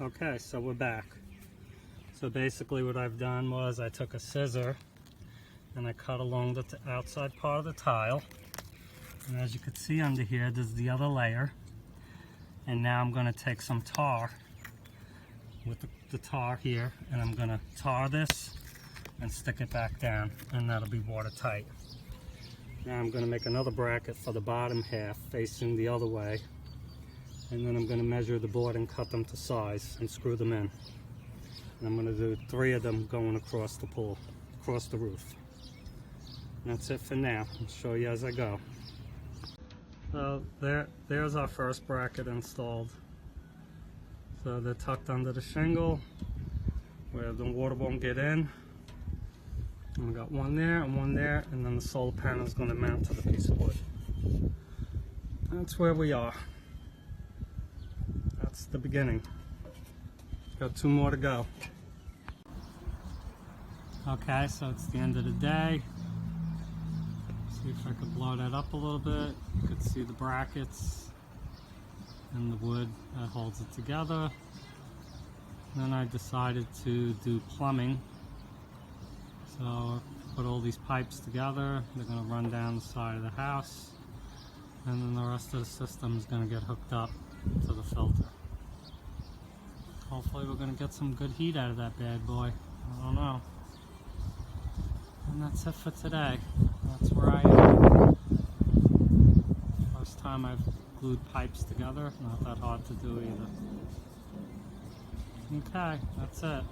Okay, so we're back. So basically what I've done was I took a scissor and I cut along the outside part of the tile. And as you can see under here, there's the other layer. And now I'm going to take some tar with the tar here, and I'm going to tar this and stick it back down, and that'll be watertight. Now I'm going to make another bracket for the bottom half facing the other way. And then I'm going to measure the board and cut them to size and screw them in. And I'm going to do 3 of them going across the pool, across the roof. And that's it for now. I'll show you as I go. So there's our first bracket installed. So they're tucked under the shingle where the water won't get in. And we got one there and one there, and then the solar panel is going to mount to the piece of wood. That's where we are. That's the beginning. Got 2 more to go. Okay, so it's the end of the day. See if I could blow that up a little bit. You could see the brackets and the wood that holds it together. Then I decided to do plumbing. So put all these pipes together. They're going to run down the side of the house, and then the rest of the system is going to get hooked up to the filter. Hopefully we're going to get some good heat out of that bad boy. I don't know. And that's it for today. That's where I am. First time I've glued pipes together. Not that hard to do either. Okay, that's it.